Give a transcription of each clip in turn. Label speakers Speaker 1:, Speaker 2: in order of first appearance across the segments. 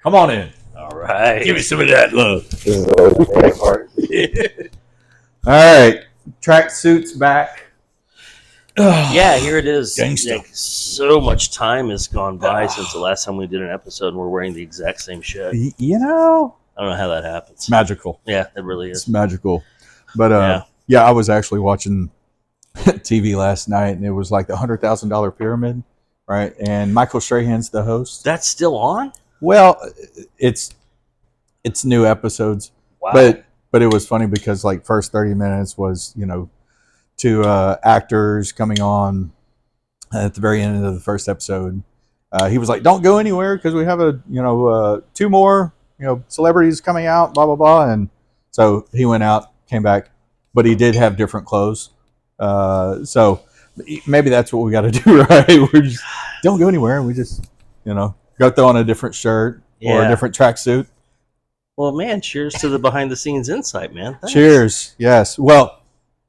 Speaker 1: Come on in.
Speaker 2: All right.
Speaker 1: Give me some of that love.
Speaker 2: This is always the funny part.
Speaker 1: All right. Track suits back.
Speaker 2: Yeah, here it is.
Speaker 1: Gangsta.
Speaker 2: Like, so much time has gone by since the last time we did an episode and we're wearing the exact same shit.
Speaker 1: You know,
Speaker 2: I don't know how that happens.
Speaker 1: it's magical.
Speaker 2: Yeah, it really is.
Speaker 1: It's magical. But yeah, I was actually watching TV last night, and it was like the $100,000 pyramid, right? And Michael Strahan's the host.
Speaker 2: That's still on?
Speaker 1: Well, it's new episodes,
Speaker 2: Wow.
Speaker 1: but it was funny because like first 30 minutes was two actors coming on at the very end of the first episode. He was like, "Don't go anywhere because we have two more celebrities coming out, blah blah blah." And so he went out, came back, but he did have different clothes. So maybe that's what we got to do, right? We're just don't go anywhere. We just go throw on a different shirt or a different tracksuit.
Speaker 2: Well, man, cheers to the behind the scenes insight, man. Thanks.
Speaker 1: Cheers. Yes. Well,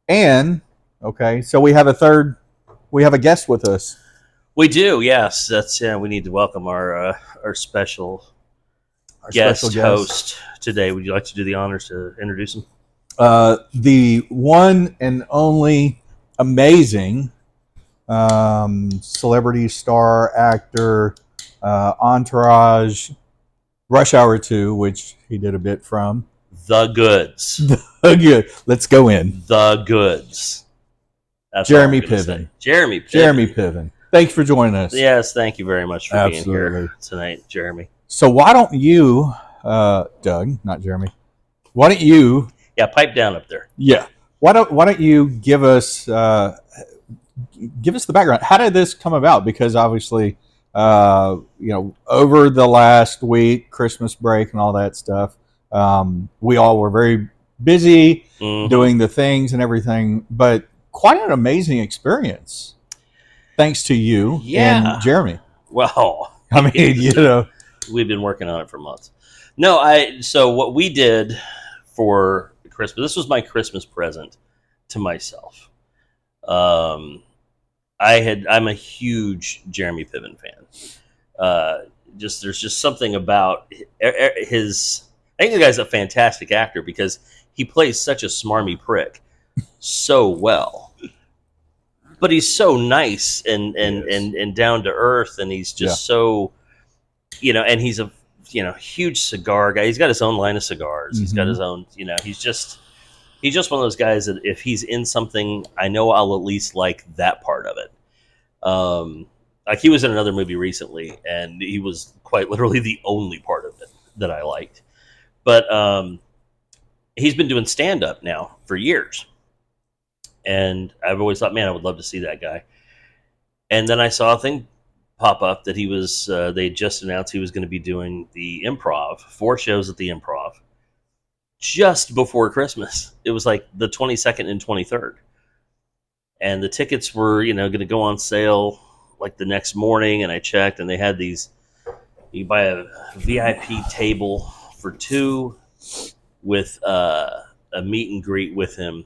Speaker 1: and okay, so we have a guest with us.
Speaker 2: We do, yes. That's we need to welcome our special guest host today. Would you like to do the honors to introduce him?
Speaker 1: The one and only amazing celebrity star actor, Entourage, Rush Hour 2, which he did a bit from.
Speaker 2: The goods.
Speaker 1: Good. Let's go in.
Speaker 2: The goods. That's
Speaker 1: Jeremy Piven.
Speaker 2: Jeremy
Speaker 1: Piven. Thanks for joining us.
Speaker 2: Yes, thank you very much for being here tonight, Jeremy.
Speaker 1: So why don't you, Doug, not Jeremy, why don't you...
Speaker 2: Yeah, pipe down up there.
Speaker 1: Yeah. Why don't you give us the background? How did this come about? Because obviously, over the last week, Christmas break and all that stuff, we all were very busy doing the things and everything, but quite an amazing experience. Thanks to you and Jeremy.
Speaker 2: Well,
Speaker 1: I mean,
Speaker 2: we've been working on it for months. So what we did for Christmas, this was my Christmas present to myself. I'm a huge Jeremy Piven fan. There's just something about his. I think the guy's a fantastic actor because he plays such a smarmy prick so well. But he's so nice and down to earth, and he's just so, and he's a huge cigar guy. He's got his own line of cigars. Mm-hmm. He's got his own, he's just one of those guys that if he's in something, I know I'll at least like that part of it. Like he was in another movie recently, and he was quite literally the only part of it that I liked. But he's been doing stand-up now for years. And I've always thought, man, I would love to see that guy. And then I saw a thing pop up that they just announced he was going to be doing the Improv, 4 shows at the Improv, just before Christmas. It was like the 22nd and 23rd. And the tickets were, going to go on sale like the next morning. And I checked, and they had these, you buy a VIP table for 2 with a meet and greet with him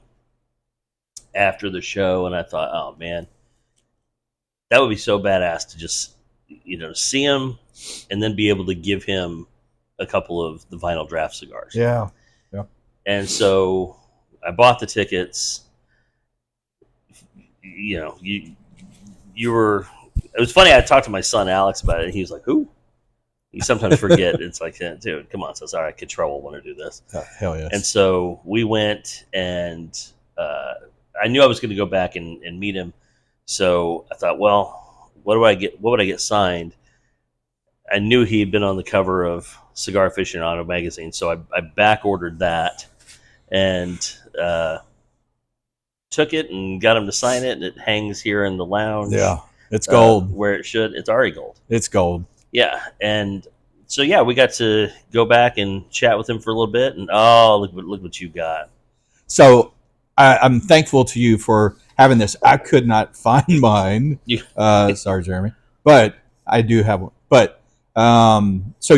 Speaker 2: after the show. And I thought, oh man, that would be so badass to just see him and then be able to give him a couple of the Vinyl Draft cigars.
Speaker 1: Yeah.
Speaker 2: And so I bought the tickets. You were, it was funny, I talked to my son Alex about it, and he was like, who? You sometimes forget. It's like, dude, come on. So sorry, Control want to do this.
Speaker 1: Hell yes.
Speaker 2: And so we went, and I knew I was going to go back and meet him. So I thought, well, what would I get signed? I knew he had been on the cover of Cigar Aficionado magazine, so I back ordered that and took it and got him to sign it, and it hangs here in the lounge.
Speaker 1: Yeah, it's gold.
Speaker 2: Where it should. It's already gold.
Speaker 1: It's gold.
Speaker 2: Yeah, and so we got to go back and chat with him for a little bit, and look what you got.
Speaker 1: So I'm thankful to you for having this. I could not find mine. Sorry, Jeremy, but I do have one. But so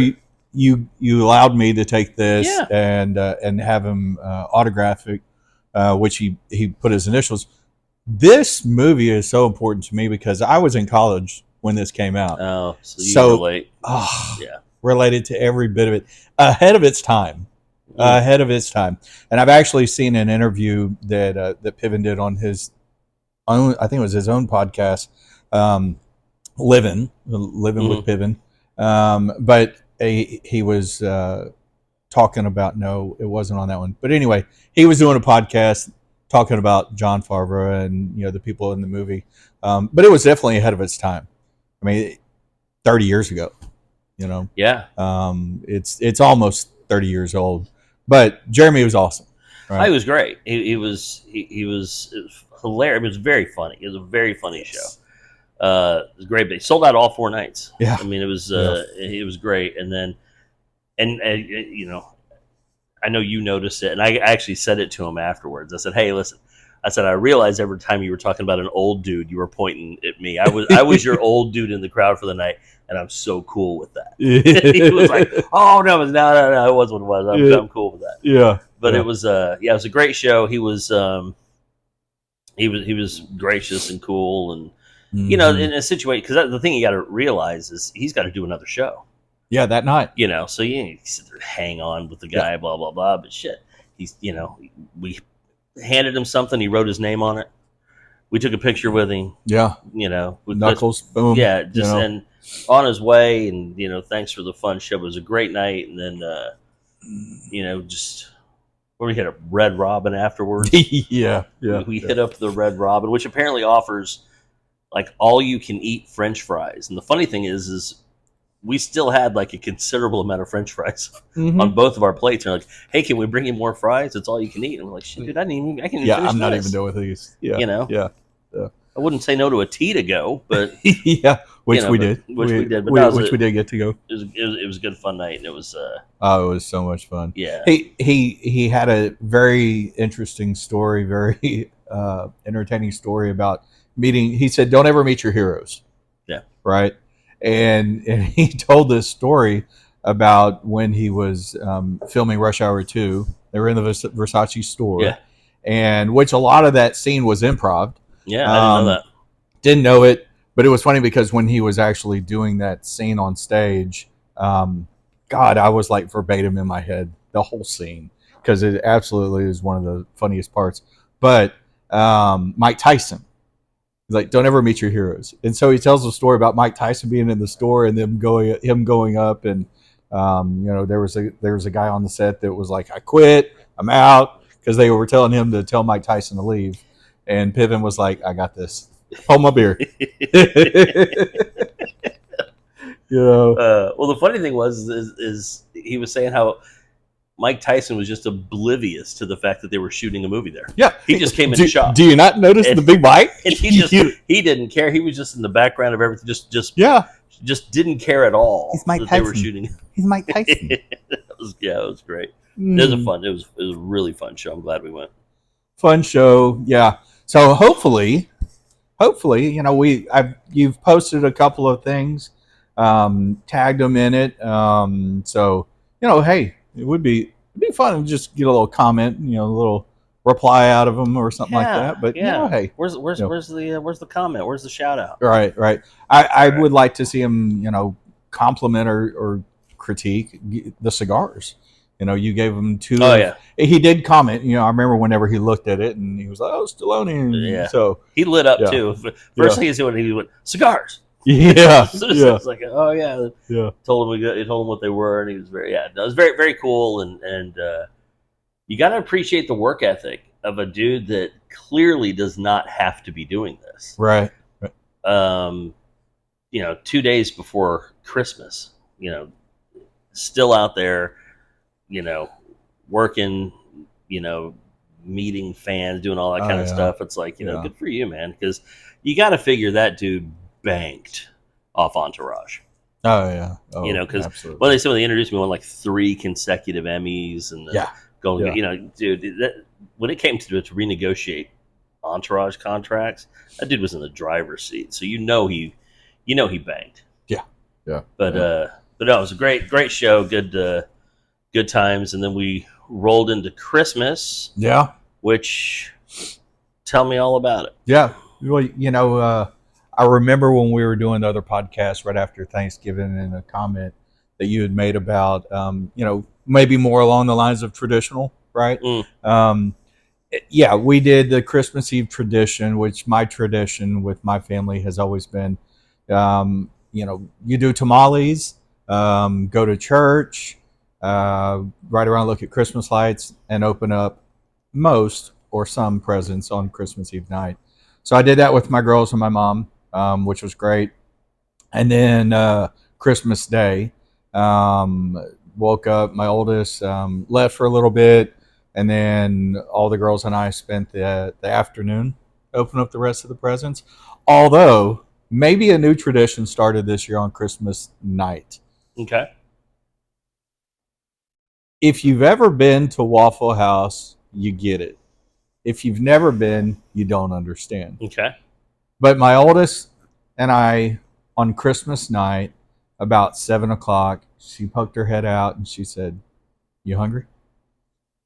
Speaker 1: you allowed me to take this and have him autograph it, which he put his initials. This movie is so important to me because I was in college when this came out.
Speaker 2: Oh, so you were late.
Speaker 1: Oh, yeah. related to every bit of it, ahead of its time. Ahead of its time. And I've actually seen an interview that Piven did on his own, I think it was his own podcast, Living with Piven. But he was talking about, no, it wasn't on that one. But anyway, he was doing a podcast talking about Jon Favreau and the people in the movie. But it was definitely ahead of its time. I mean, 30 years ago.
Speaker 2: Yeah.
Speaker 1: It's almost 30 years old. But Jeremy was awesome.
Speaker 2: Right? He was great. He was hilarious. It was very funny. It was a very funny show. It was great. But he sold out all 4 nights.
Speaker 1: Yeah.
Speaker 2: I mean, it was great. And then, and I know you noticed it, and I actually said it to him afterwards. I said, "Hey, listen." I said, "I realized every time you were talking about an old dude, you were pointing at me. I was your old dude in the crowd for the night, and I'm so cool with that." He was like, "Oh no, no, it was what it was. I'm cool with that."
Speaker 1: Yeah,
Speaker 2: but it was it was a great show. He was gracious and cool, and in a situation, because the thing you got to realize is he's got to do another show.
Speaker 1: Yeah, that night.
Speaker 2: So you sit there, hang on with the guy, blah blah blah. But shit, he's we handed him something. He wrote his name on it. We took a picture with him.
Speaker 1: Yeah.
Speaker 2: With
Speaker 1: Knuckles. Boom.
Speaker 2: Yeah. Just and on his way, and thanks for the fun show. It was a great night, and then just where we hit a Red Robin afterwards.
Speaker 1: Yeah.
Speaker 2: We hit up the Red Robin, which apparently offers like all you can eat French fries. And the funny thing is we still had like a considerable amount of French fries on both of our plates. And they're like, "Hey, can we bring you more fries? It's all you can eat." And we're like, "Shit, dude, I can even finish
Speaker 1: I'm not
Speaker 2: this."
Speaker 1: even done with these. Yeah.
Speaker 2: Yeah. I wouldn't say no to a tea to go, but
Speaker 1: yeah, which we did.
Speaker 2: Which we did. But
Speaker 1: we did get to go.
Speaker 2: It was a good fun night, and it was
Speaker 1: it was so much fun.
Speaker 2: Yeah.
Speaker 1: He had a very interesting story, very entertaining story about meeting. He said, "Don't ever meet your heroes."
Speaker 2: Yeah.
Speaker 1: Right. And he told this story about when he was filming Rush Hour 2. They were in the Versace store.
Speaker 2: Yeah.
Speaker 1: And which a lot of that scene was improv.
Speaker 2: Yeah, I didn't know that.
Speaker 1: Didn't know it, but it was funny because when he was actually doing that scene on stage, God, I was like verbatim in my head, the whole scene, because it absolutely is one of the funniest parts. But Mike Tyson, he's like, "Don't ever meet your heroes." And so he tells a story about Mike Tyson being in the store and him going up, and there was a guy on the set that was like, "I quit, I'm out," because they were telling him to tell Mike Tyson to leave, and Piven was like, "I got this. Hold my beer."
Speaker 2: Well, the funny thing is he was saying how Mike Tyson was just oblivious to the fact that they were shooting a movie there.
Speaker 1: Yeah,
Speaker 2: he just came in the shop.
Speaker 1: Do you not notice the big Mike?
Speaker 2: And he didn't care. He was just in the background of everything. Just didn't care at all.
Speaker 1: He's Mike
Speaker 2: that
Speaker 1: Tyson.
Speaker 2: They were shooting.
Speaker 1: He's Mike Tyson.
Speaker 2: It was great. It was a really fun show. I'm glad we went.
Speaker 1: Fun show, yeah. So hopefully, you've posted a couple of things, tagged them in it. So hey, it would be fun to just get a little comment, a little reply out of them or something like that. But hey,
Speaker 2: where's the comment? Where's the shout out?
Speaker 1: Right. I would like to see him, compliment or critique the cigars. You gave him 2.
Speaker 2: Oh yeah,
Speaker 1: he did comment. I remember whenever he looked at it and he was like, "Oh, Stallone."
Speaker 2: Yeah.
Speaker 1: So
Speaker 2: he lit up too. First thing he went, "Cigars."
Speaker 1: Yeah.
Speaker 2: It's like, oh yeah.
Speaker 1: Yeah.
Speaker 2: Told him what they were, and he was it was very, very cool, and you got to appreciate the work ethic of a dude that clearly does not have to be doing this.
Speaker 1: Right.
Speaker 2: 2 days before Christmas, still out there, working, meeting fans, doing all that kind of stuff. It's like, good for you, man, because you got to figure that dude banked off Entourage.
Speaker 1: Oh yeah.
Speaker 2: Because they said when they introduced me, won like 3 consecutive Emmys, and dude, when it came to renegotiate Entourage contracts, that dude was in the driver's seat, so he banked.
Speaker 1: Yeah.
Speaker 2: But no, it was a great show, good times, and then we rolled into Christmas.
Speaker 1: Yeah.
Speaker 2: Which, tell me all about it.
Speaker 1: Yeah. Well, I remember when we were doing the other podcast right after Thanksgiving, in a comment that you had made about, maybe more along the lines of traditional, right?
Speaker 2: Mm.
Speaker 1: Yeah, we did the Christmas Eve tradition, which my tradition with my family has always been, you do tamales, go to church, ride around, look at Christmas lights, and open up most or some presents on Christmas Eve night. So I did that with my girls and my mom, which was great. And then Christmas Day, um, woke up. My oldest left for a little bit, and then all the girls and I spent the afternoon open up the rest of the presents. Although maybe a new tradition started this year on Christmas night.
Speaker 2: Okay.
Speaker 1: If you've ever been to Waffle House, you get it. If you've never been, you don't understand.
Speaker 2: Okay.
Speaker 1: But my oldest and I, on Christmas night, about 7 o'clock, she poked her head out and she said, "You hungry?"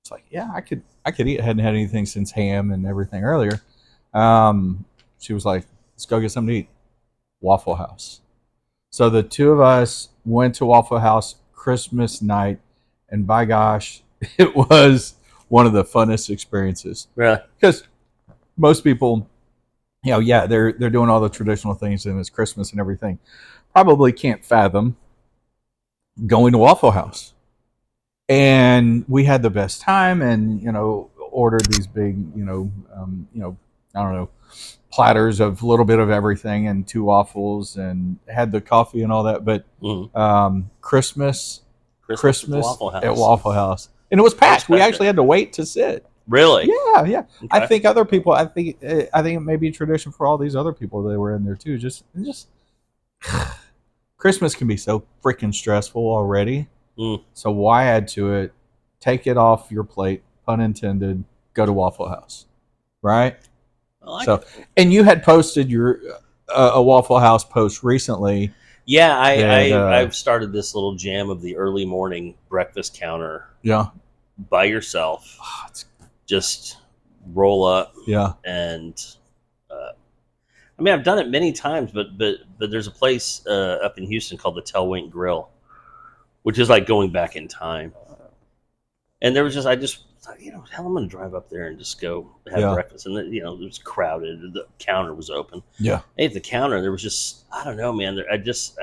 Speaker 1: It's like, yeah, I could eat. I hadn't had anything since ham and everything earlier. She was like, "Let's go get something to eat." Waffle House. So the two of us went to Waffle House Christmas night, and by gosh, it was one of the funnest experiences.
Speaker 2: Really?
Speaker 1: Because most people, yeah, they're doing all the traditional things and it's Christmas and everything. Probably can't fathom going to Waffle House. And we had the best time, and ordered these big, I don't know, platters of a little bit of everything and two waffles, and had the coffee and all that. But Christmas at Waffle House, and it was packed. We actually had to wait to sit.
Speaker 2: Really?
Speaker 1: Yeah, yeah.
Speaker 2: Okay.
Speaker 1: I think other people. I think it may be a tradition for all these other people that were in there too. Just Christmas can be so freaking stressful already. So why add to it? Take it off your plate, pun intended. Go to Waffle House, right? And you had posted your a Waffle House post recently.
Speaker 2: Yeah, I've started this little jam of the early morning breakfast counter.
Speaker 1: Yeah,
Speaker 2: by yourself. Just roll up.
Speaker 1: Yeah,
Speaker 2: and I've done it many times, but there's a place up in Houston called the Telwink Grill, which is like going back in time. And there was I just thought, hell, I'm going to drive up there and just go have breakfast. And it was crowded. The counter was open.
Speaker 1: Yeah.
Speaker 2: Hey, at the counter, there was just, I don't know, man. I just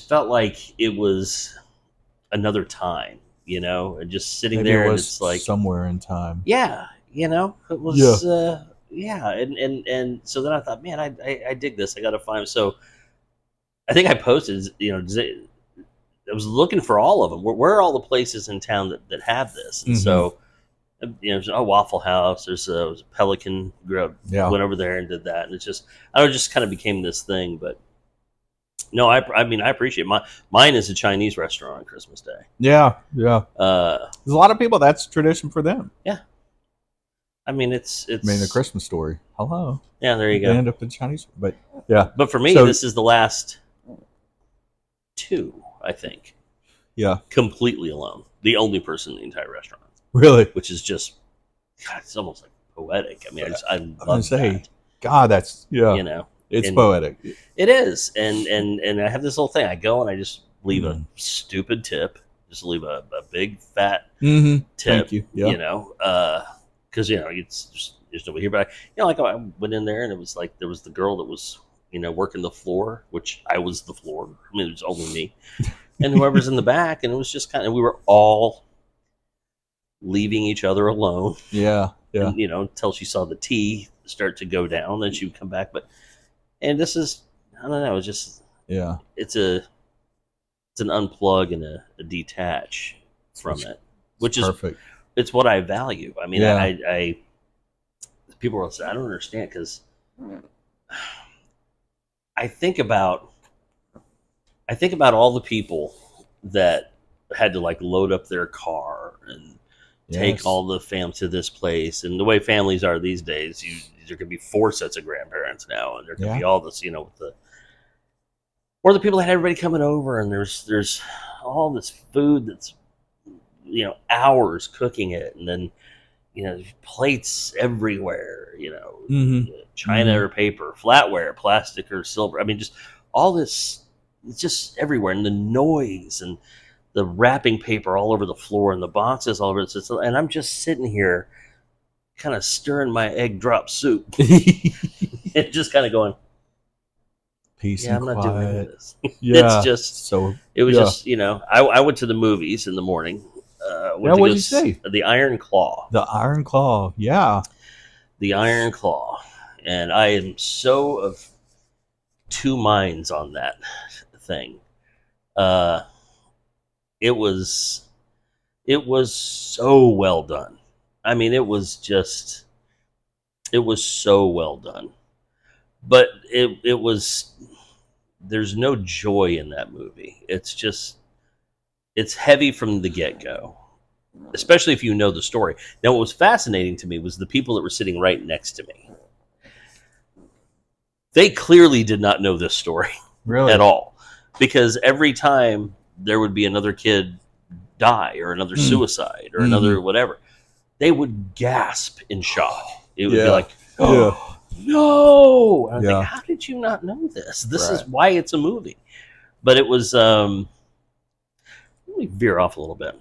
Speaker 2: felt like it was another time, and just sitting
Speaker 1: Maybe
Speaker 2: there,
Speaker 1: it
Speaker 2: and
Speaker 1: was
Speaker 2: it's like
Speaker 1: somewhere in time.
Speaker 2: Yeah, it was. Yeah. And so then I thought, man, I dig this. I got to find. So I think I posted, I was looking for all of them. Where are all the places in town that have this? And so, there's a Waffle House. There's a Pelican Grill.
Speaker 1: Yeah.
Speaker 2: Went over there and did that, and it's just, I don't know, just kind of became this thing. But no, I appreciate it. Mine is a Chinese restaurant on Christmas Day.
Speaker 1: Yeah, yeah.
Speaker 2: There's
Speaker 1: a lot of people that's tradition for them.
Speaker 2: Yeah. It's.
Speaker 1: The Christmas Story. Hello.
Speaker 2: Yeah, there you go.
Speaker 1: They end up in Chinese, but yeah.
Speaker 2: But for me, this is the last two, I think.
Speaker 1: Yeah.
Speaker 2: Completely alone. The only person in the entire restaurant.
Speaker 1: Really?
Speaker 2: Which is just, God, it's almost like poetic. I love
Speaker 1: that. God, that's, it's poetic.
Speaker 2: It is. And I have this little thing. I go and I just leave a stupid tip. Just leave a big fat tip.
Speaker 1: Thank you. Yeah.
Speaker 2: Because, there's nobody here. But, I went in there and it was like, there was the girl that was, working the floor, which I was the floor. It was only me. And whoever's in the back. And it was just we were all leaving each other alone.
Speaker 1: Yeah. Yeah.
Speaker 2: And, until she saw the tea start to go down, then she would come back. And this is, I don't know, it's just, it's an unplug and a detach from it, which is
Speaker 1: perfect.
Speaker 2: It's what I value. I people will say, I don't understand, because I think about all the people that had to load up their car and take all the fam to this place, and the way families are these days, there could be 4 sets of grandparents now, and there could be all this, or the people that had everybody coming over, and there's all this food that's hours cooking it, and then plates everywhere, china or paper, flatware, plastic or silver. Just all this it's just everywhere, and the noise and the wrapping paper all over the floor and the boxes all over the, and I'm just sitting here kind of stirring my egg drop soup and just kind of going,
Speaker 1: Peace
Speaker 2: yeah,
Speaker 1: and
Speaker 2: I'm
Speaker 1: quiet.
Speaker 2: not doing any of this.
Speaker 1: Yeah.
Speaker 2: It's just,
Speaker 1: so
Speaker 2: it was
Speaker 1: yeah.
Speaker 2: just, I went to the movies in the morning.
Speaker 1: Yeah, what did you say?
Speaker 2: The Iron Claw.
Speaker 1: The Iron Claw. Yeah.
Speaker 2: The Iron Claw. And I am so of two minds on that thing. It was so well done. I mean, it was so well done. But it was, there's no joy in that movie. It's heavy from the get-go, especially if you know the story. Now, what was fascinating to me was the people that were sitting right next to me. They clearly did not know this story
Speaker 1: Really?
Speaker 2: at all, because every time there would be another kid die or another suicide or another whatever, they would gasp in shock. It would be like, oh, no. And I think, how did you not know this? This is why it's a movie. But it was, let me veer off a little bit.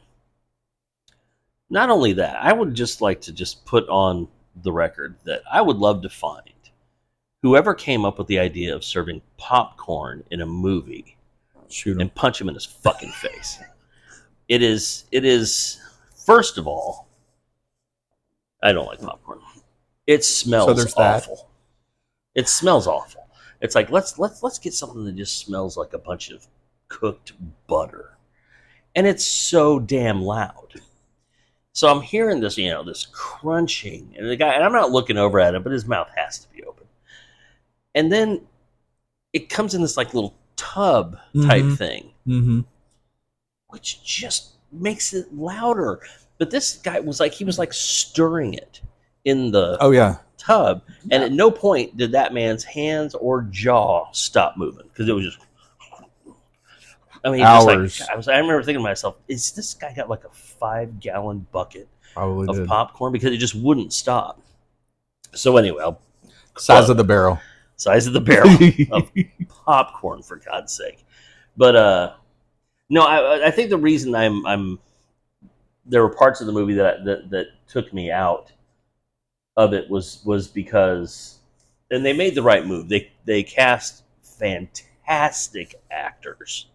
Speaker 2: Not only that, I would just like to just put on the record that I would love to find whoever came up with the idea of serving popcorn in a movie,
Speaker 1: shoot him
Speaker 2: and punch him in his fucking face. It is, first of all, I don't like popcorn. It smells awful. It smells awful. It's like, let's get something that just smells like a bunch of cooked butter. And it's so damn loud. So I'm hearing this, this crunching, and the guy, and I'm not looking over at him, but his mouth has to be open. And then it comes in this like little tub type thing, which just makes it louder. But this guy was like, he was like stirring it in the tub, and at no point did that man's hands or jaw stop moving, because it was just, I mean,
Speaker 1: hours.
Speaker 2: Just like, I remember thinking to myself, is this guy got like a 5-gallon bucket
Speaker 1: Probably
Speaker 2: of popcorn, because it just wouldn't stop. So anyway,
Speaker 1: size of the barrel
Speaker 2: of popcorn, for God's sake. But no, I think the reason I'm there were parts of the movie that took me out of it was because, and they made the right move. They cast fantastic actors,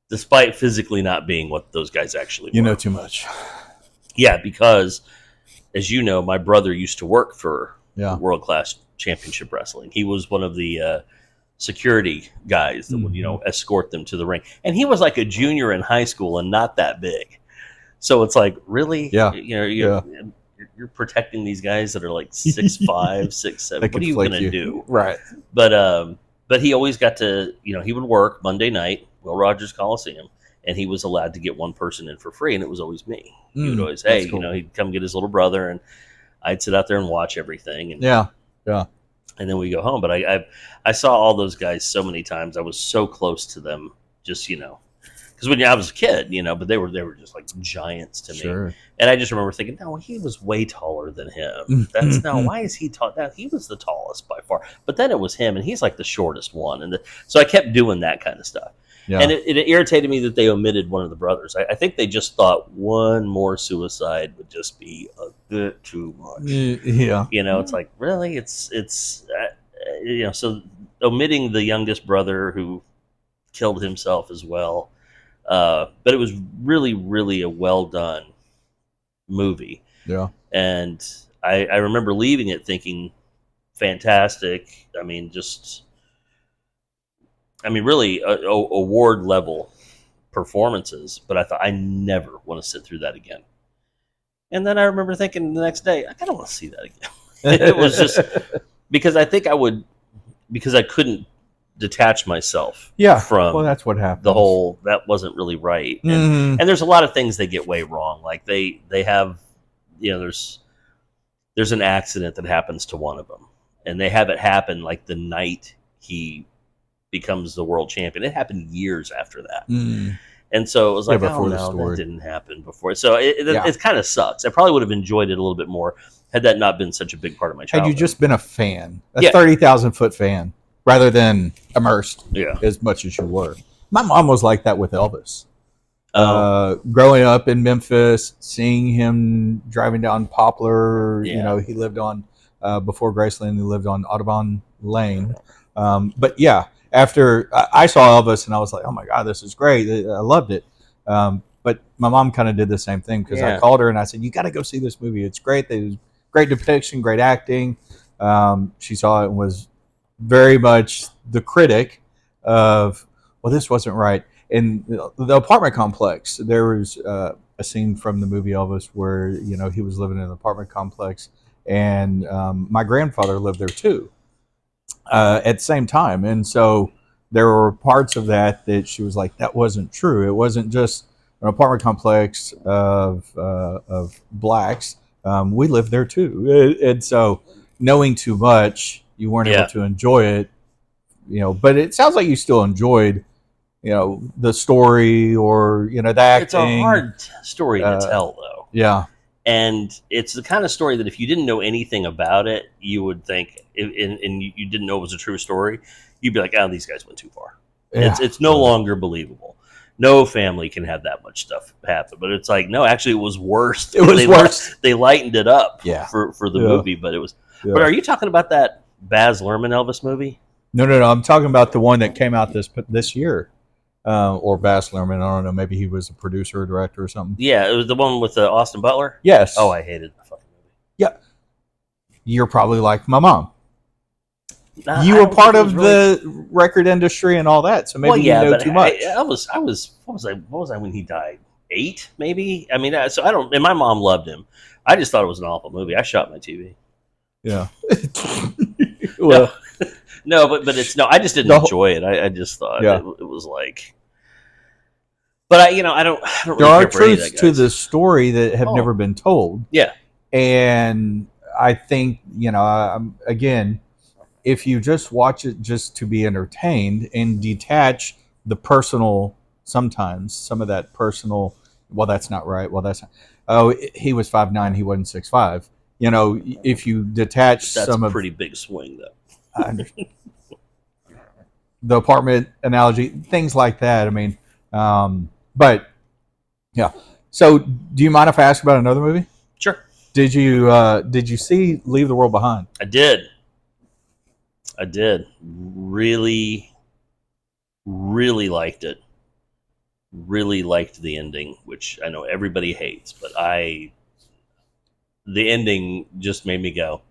Speaker 2: despite physically not being what those guys actually were.
Speaker 1: You know too much.
Speaker 2: Yeah, because, as you know, my brother used to work for World Class Championship Wrestling. He was one of the security guys that would, escort them to the ring. And he was like a junior in high school and not that big. So it's like, really?
Speaker 1: Yeah.
Speaker 2: You're protecting these guys that are like 6'5", 6'7". What are you going to do?
Speaker 1: Right.
Speaker 2: But he always got to, he would work Monday night, Will Rogers Coliseum, and he was allowed to get one person in for free, and it was always me. He would always, cool. He'd come get his little brother, and I'd sit out there and watch everything. And, and then we go home. But I saw all those guys so many times. I was so close to them, just, because when I was a kid, but they were just like giants to me. And I just remember thinking, no, he was way taller than him. That's now, why is he tall? Now, he was the tallest by far. But then it was him, and he's like the shortest one. And so I kept doing that kind of stuff. Yeah. And it irritated me that they omitted one of the brothers. I think they just thought one more suicide would just be a bit too much.
Speaker 1: Yeah.
Speaker 2: It's like, really? It's so omitting the youngest brother who killed himself as well. But it was really, really a well done movie. Yeah. And I remember leaving it thinking, fantastic. I mean, really award level performances, but I thought, I never want to sit through that again. And then I remember thinking the next day, I don't want to see that again. It was just because I think because I couldn't detach myself from
Speaker 1: that's what happened.
Speaker 2: The whole, that wasn't really right. And there's a lot of things they get way wrong. Like they have, there's an accident that happens to one of them, and they have it happen like the night he becomes the world champion. It happened years after that. And so it was like, oh no, that didn't happen before. So it kind of sucks. I probably would have enjoyed it a little bit more had that not been such a big part of my childhood.
Speaker 1: Had you just been a fan, a 30,000 foot fan. rather than immersed
Speaker 2: Yeah.
Speaker 1: as much as you were. My mom was like that with Elvis.
Speaker 2: Oh,
Speaker 1: Growing up in Memphis, seeing him driving down Poplar,
Speaker 2: yeah.
Speaker 1: he lived on before Graceland, he lived on Audubon Lane. But yeah, after I saw Elvis, and I was like, oh my god, this is great. I loved it. But my mom kind of did the same thing because I
Speaker 2: Yeah.
Speaker 1: called her and I said, you got to go see this movie. It's great. They great depiction, great acting. She saw it and was very much the critic of, well, this wasn't right. In the apartment complex, there was a scene from the movie Elvis where he was living in an apartment complex, and my grandfather lived there too at the same time, and so there were parts of that she was like, that wasn't true. It wasn't just an apartment complex of blacks. We lived there too, and so knowing too much, you weren't able
Speaker 2: Yeah.
Speaker 1: to enjoy it. But it sounds like you still enjoyed the story or the
Speaker 2: It's a
Speaker 1: acting.
Speaker 2: hard story to tell, though.
Speaker 1: Yeah,
Speaker 2: And it's the kind of story that if you didn't know anything about it, you would think, and you didn't know it was a true story, you'd be like, oh, these guys went too far.
Speaker 1: yeah.
Speaker 2: It's no longer believable. No family can have that much stuff happen. But it's like, no, actually, it was worse.
Speaker 1: It was worse.
Speaker 2: They lightened it up
Speaker 1: Yeah.
Speaker 2: for the
Speaker 1: Yeah.
Speaker 2: movie, but it was.
Speaker 1: Yeah.
Speaker 2: But are you talking about that Baz Luhrmann Elvis movie?
Speaker 1: No. I'm talking about the one that came out this year, or Baz Luhrmann. I don't know. Maybe he was a producer or director or something.
Speaker 2: Yeah, it was the one with Austin Butler.
Speaker 1: Yes.
Speaker 2: Oh, I hated the fucking movie.
Speaker 1: Yeah. You're probably like my mom.
Speaker 2: Nah,
Speaker 1: You
Speaker 2: I
Speaker 1: were
Speaker 2: don't
Speaker 1: part
Speaker 2: think it
Speaker 1: of
Speaker 2: was really-
Speaker 1: the record industry and all that, so maybe
Speaker 2: Well, yeah,
Speaker 1: you know
Speaker 2: but
Speaker 1: too much.
Speaker 2: I was. What was I when he died? 8, maybe. I mean, so I don't. And my mom loved him. I just thought it was an awful movie. I shot my TV.
Speaker 1: Yeah. Well,
Speaker 2: No, but it's no. I just didn't
Speaker 1: The-
Speaker 2: enjoy it. I just thought
Speaker 1: Yeah.
Speaker 2: it was like. But I don't
Speaker 1: there
Speaker 2: really
Speaker 1: are
Speaker 2: care for any of
Speaker 1: truths
Speaker 2: that,
Speaker 1: to
Speaker 2: guys.
Speaker 1: the story that have
Speaker 2: Oh.
Speaker 1: never been told.
Speaker 2: Yeah.
Speaker 1: And I think, again, if you just watch it just to be entertained and detach the personal, sometimes some of that personal, well, that's not right. Well, that's not, oh, he was 5'9", he wasn't 6'5". If you detach
Speaker 2: That's
Speaker 1: some
Speaker 2: a
Speaker 1: of
Speaker 2: pretty big swing, though.
Speaker 1: I understand. The apartment analogy, things like that. I mean, but yeah. So, do you mind if I ask about another movie?
Speaker 2: Sure,
Speaker 1: Did you see Leave the World Behind?
Speaker 2: I did. Really, really liked it. Really liked the ending, which I know everybody hates, but the ending just made me go,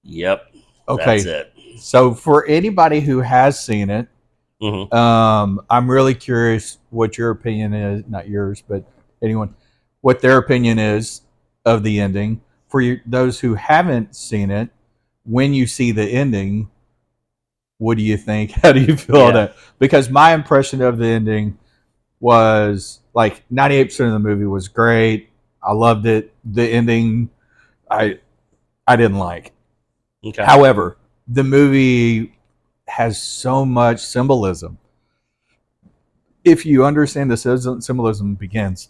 Speaker 2: "Yep,
Speaker 1: Okay.
Speaker 2: that's it."
Speaker 1: So, for anybody who has seen it,
Speaker 2: Hmm.
Speaker 1: I'm really curious what your opinion is. Not yours, but anyone, what their opinion is of the ending. For those who haven't seen it, when you see the ending, what do you think? How do you feel
Speaker 2: Yeah.
Speaker 1: that? Because my impression of the ending was like 98% of the movie was great. I loved it. The ending, I didn't like.
Speaker 2: Okay.
Speaker 1: However, the movie has so much symbolism. If you understand the symbolism begins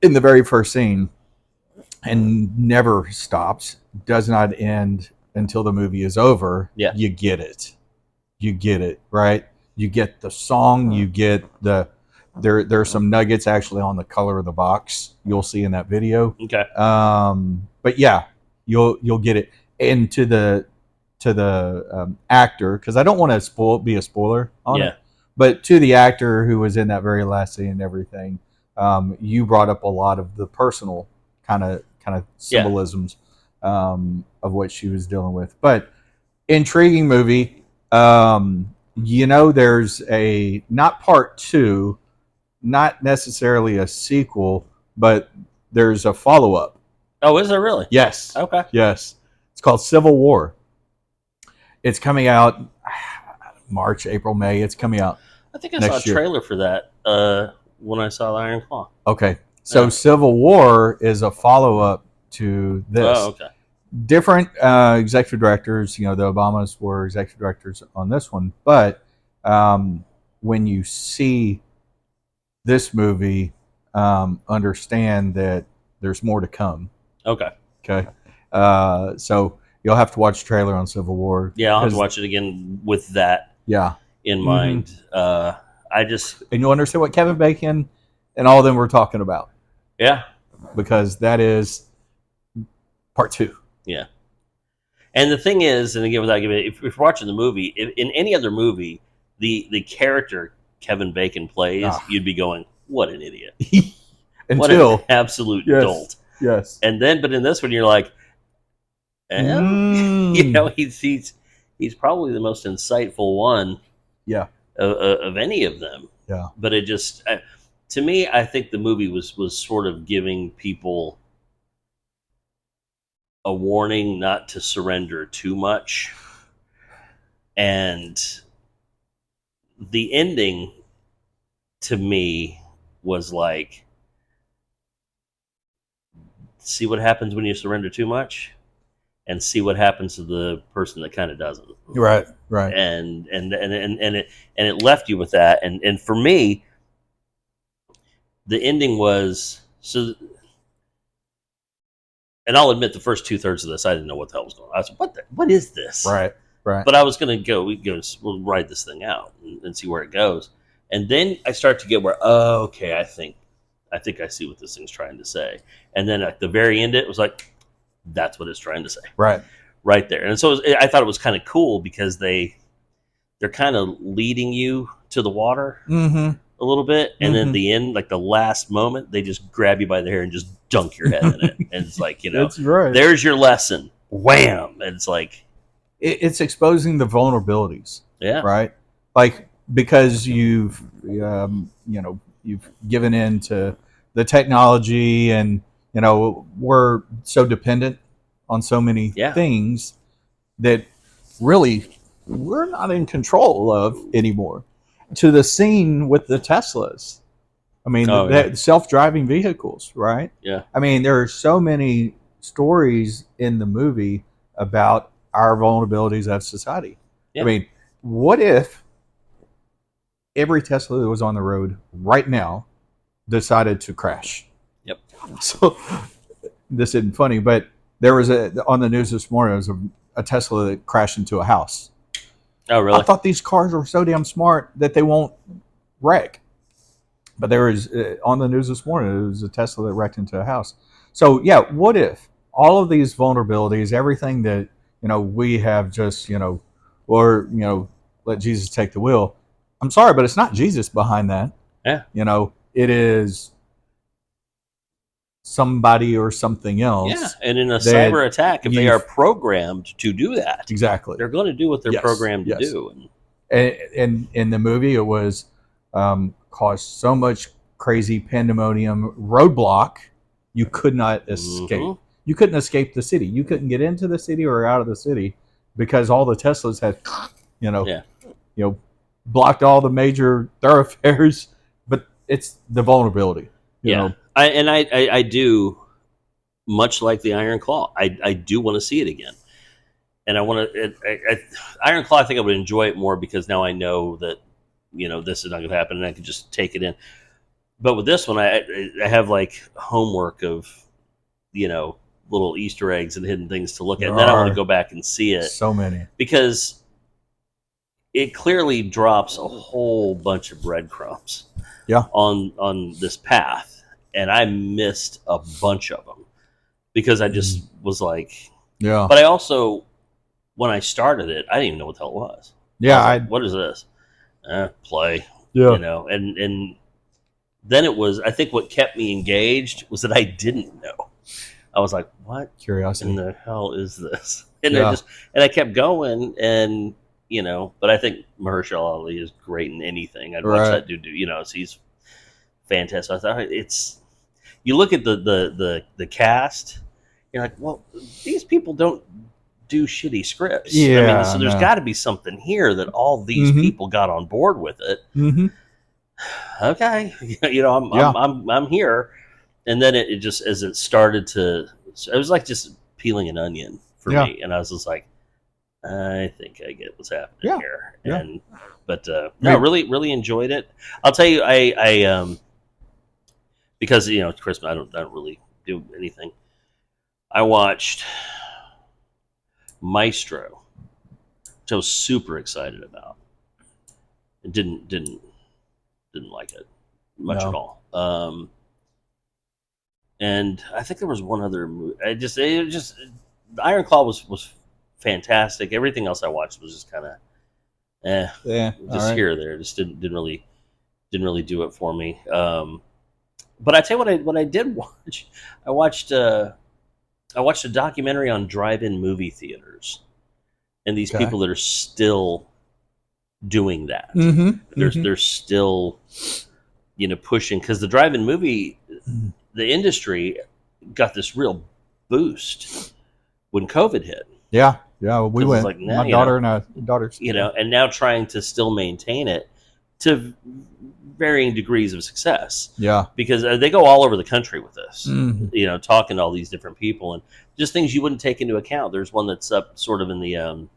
Speaker 1: in the very first scene and never stops, does not end until the movie is over,
Speaker 2: Yeah.
Speaker 1: you get it. You get it, right? You get the song, you get there's some nuggets actually on the color of the box you'll see in that video.
Speaker 2: Okay.
Speaker 1: But yeah, you'll get it. And to the actor, because I don't want to be a spoiler on
Speaker 2: Yeah.
Speaker 1: it, but to the actor who was in that very last scene and everything, you brought up a lot of the personal kind of symbolisms of what she was dealing with. But intriguing movie. There's a not part 2, not necessarily a sequel, but there's a follow up.
Speaker 2: Oh, is there really?
Speaker 1: Yes.
Speaker 2: Okay.
Speaker 1: Yes. It's called Civil War. It's coming out March, April, May. It's coming out.
Speaker 2: I think I
Speaker 1: Next
Speaker 2: saw a
Speaker 1: year.
Speaker 2: trailer for that when I saw Iron Claw.
Speaker 1: Okay. So
Speaker 2: Yeah.
Speaker 1: Civil War is a follow up to this.
Speaker 2: Oh, okay.
Speaker 1: Different executive directors. The Obamas were executive directors on this one, but when you see this movie, understand that there's more to come.
Speaker 2: Okay.
Speaker 1: Okay, so you'll have to watch the trailer on Civil War.
Speaker 2: Yeah, I'll have to watch it again with that in mind. I just
Speaker 1: and you'll understand what Kevin Bacon and all of them were talking about.
Speaker 2: Yeah,
Speaker 1: because that is part 2.
Speaker 2: Yeah. And the thing is, and again, without giving, if you're watching the movie, in any other movie, the character Kevin Bacon plays, you'd be going, "What an idiot! What an absolute dolt!"
Speaker 1: Yes.
Speaker 2: And then, but in this one, you're like, he's probably the most insightful one.
Speaker 1: Yeah.
Speaker 2: Of any of them.
Speaker 1: Yeah.
Speaker 2: But it just, to me, I think the movie was sort of giving people a warning not to surrender too much. And the ending to me was like, see what happens when you surrender too much, and see what happens to the person that kind of doesn't.
Speaker 1: Right.
Speaker 2: And it left you with that. And for me, the ending was so. And I'll admit, the first 2/3 of this, I didn't know what the hell was going on. I was like, what is this?
Speaker 1: Right.
Speaker 2: But I was going to we'll ride this thing out and see where it goes. And then I start to get where, okay, I think I see what this thing's trying to say. And then at the very end, it was like, that's what it's trying to say. Right there. And so I thought it was kind of cool because they're kind of leading you to the water a little bit. And then at the end, like the last moment, they just grab you by the hair and just dunk your head in it. And it's like,
Speaker 1: That's right.
Speaker 2: There's your lesson. Wham. And it's like,
Speaker 1: it's exposing the vulnerabilities.
Speaker 2: Yeah.
Speaker 1: Right. Like, because you've given in to the technology, and we're so dependent on so many things that really we're not in control of anymore. To the scene with the Teslas, I mean, self-driving vehicles, right?
Speaker 2: Yeah.
Speaker 1: I mean, there are so many stories in the movie about our vulnerabilities as society. I mean, what if every Tesla that was on the road right now decided to crash?
Speaker 2: Yep.
Speaker 1: So this isn't funny, but there was on the news this morning, there was a Tesla that crashed into a house.
Speaker 2: Oh, really?
Speaker 1: I thought these cars were so damn smart that they won't wreck. But there was on the news this morning, it was a Tesla that wrecked into a house. So yeah, what if all of these vulnerabilities, everything that we have just let Jesus take the wheel. I'm sorry, but it's not Jesus behind that.
Speaker 2: Yeah.
Speaker 1: It is somebody or something else.
Speaker 2: Yeah, and in a cyber attack, if they are programmed to do that,
Speaker 1: exactly,
Speaker 2: they're going to do what they're programmed to do.
Speaker 1: And in the movie, it was caused so much crazy pandemonium, roadblock, you could not escape. You couldn't escape the city. You couldn't get into the city or out of the city because all the Teslas had, blocked all the major thoroughfares. But it's the vulnerability. You know?
Speaker 2: I do, much like the Iron Claw, I do want to see it again. And I want to Iron Claw. I think I would enjoy it more because now I know that this is not going to happen, and I can just take it in. But with this one, I have like homework of little Easter eggs and hidden things to look at. And then I want to go back and see it.
Speaker 1: So many, because
Speaker 2: it clearly drops a whole bunch of breadcrumbs. On this path, and I missed a bunch of them because I just was like, But I also, when I started it, I didn't even know what the hell it was. What is this? Play. And then it was. I think what kept me engaged was that I didn't know. I was like, what?
Speaker 1: Curiosity.
Speaker 2: In the hell is this? And I kept going, and but I think Mahershala Ali is great in anything. I'd watch that dude do. So he's fantastic. I thought you look at the cast, you're like, well, these people don't do shitty scripts. So there's got to be something here that all these people got on board with it. Okay, I'm here. And then it just, as it started to, it was like just peeling an onion for me, and I was just like, I think I get what's happening here. But really, really enjoyed it. I'll tell you, I because Christmas, I don't really do anything. I watched Maestro, which I was super excited about. And didn't like it much at all. And I think there was one other movie. Iron Claw was fantastic. Everything else I watched was just kind of just here or there. Just didn't really do it for me. But I tell you what I did watch. I watched a documentary on drive-in movie theaters and these people that are still doing that. They're still pushing, because the drive-in movie, the industry got this real boost when COVID hit.
Speaker 1: Yeah, we went.
Speaker 2: Like, now,
Speaker 1: my daughter and I, daughters,
Speaker 2: and now trying to still maintain it to varying degrees of success.
Speaker 1: Yeah,
Speaker 2: because they go all over the country with this. Talking to all these different people and just things you wouldn't take into account. There's one that's up sort of in the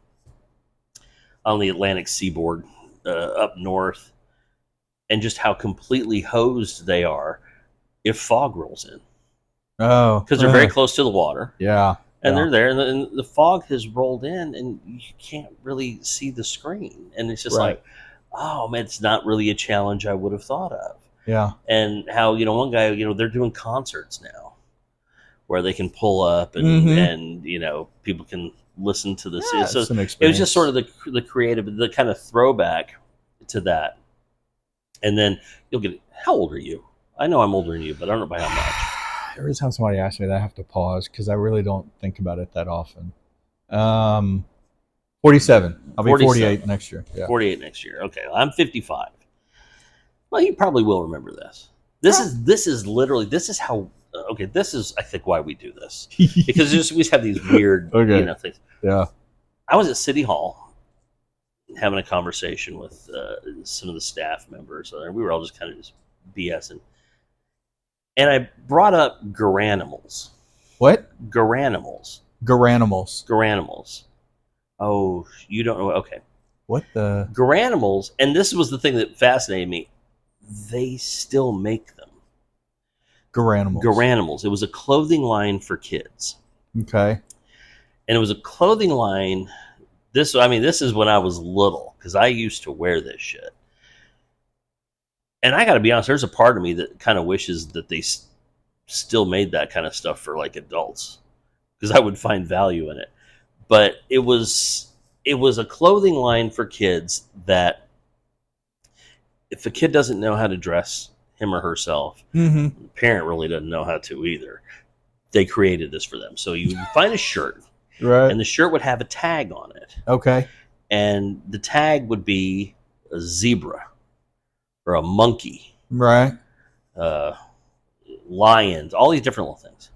Speaker 2: on the Atlantic seaboard up north, and just how completely hosed they are if fog rolls in.
Speaker 1: Oh,
Speaker 2: because they're very close to the water.
Speaker 1: Yeah.
Speaker 2: And they're there, and the fog has rolled in, and you can't really see the screen. And it's just like, oh, man, it's not really a challenge I would have thought of.
Speaker 1: Yeah.
Speaker 2: And how, one guy, they're doing concerts now where they can pull up and people can listen to this.
Speaker 1: Yeah,
Speaker 2: so
Speaker 1: it
Speaker 2: was just sort of the creative, the kind of throwback to that. And then you'll get, how old are you? I know I'm older than you, but I don't know by how much.
Speaker 1: Every time somebody asks me that, I have to pause because I really don't think about it that often. 47. I'll be 48 next year. Yeah.
Speaker 2: 48 next year. Okay, I'm 55. Well, you probably will remember this. This is how. Okay, this is I think why we do this, because we have these weird things.
Speaker 1: Yeah.
Speaker 2: I was at City Hall having a conversation with some of the staff members. We were all just kind of just BSing. And I brought up Garanimals.
Speaker 1: What?
Speaker 2: Garanimals. Oh, you don't know? Okay.
Speaker 1: What the?
Speaker 2: Garanimals, and this was the thing that fascinated me. They still make them. Garanimals. It was a clothing line for kids.
Speaker 1: Okay.
Speaker 2: And it was a clothing line. This is when I was little, because I used to wear this shit. And I got to be honest, there's a part of me that kind of wishes that they still made that kind of stuff for like adults, because I would find value in it. But it was a clothing line for kids that if a kid doesn't know how to dress him or herself, the parent really doesn't know how to either. They created this for them. So you would find a shirt,
Speaker 1: right,
Speaker 2: and the shirt would have a tag on it.
Speaker 1: Okay.
Speaker 2: And the tag would be a zebra or a monkey,
Speaker 1: right?
Speaker 2: Lions, all these different little things.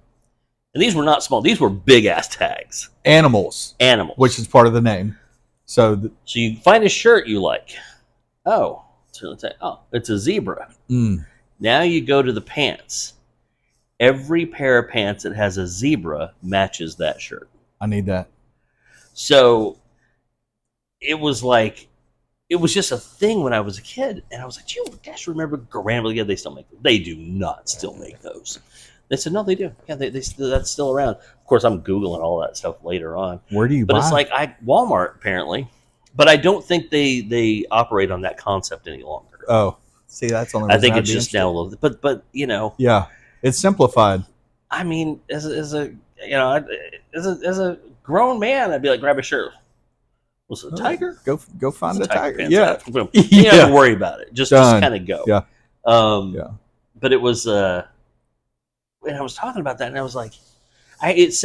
Speaker 2: And these were not small; these were big ass tags.
Speaker 1: Animals, which is part of the name. So
Speaker 2: you find a shirt you like. Oh, it's a zebra. Now you go to the pants. Every pair of pants that has a zebra matches that shirt.
Speaker 1: I need that.
Speaker 2: So it was just a thing when I was a kid, and I was like, "Do you guys remember Garanimals? Yeah, they still make them. They do not still make those." They said, "No, they do. Yeah, that's still around." Of course, I'm googling all that stuff later on.
Speaker 1: Where do you buy?
Speaker 2: But it's like Walmart apparently, but I don't think they operate on that concept any longer.
Speaker 1: Oh, see, that's only.
Speaker 2: I think it's just now a little, but
Speaker 1: yeah, it's simplified.
Speaker 2: I mean, as a grown man, I'd be like, grab a shirt. Was it a tiger?
Speaker 1: Go find a tiger.
Speaker 2: Yeah. You don't have to worry about it. Just kind of go.
Speaker 1: Yeah.
Speaker 2: But it was, and I was talking about that, and I was like, it sent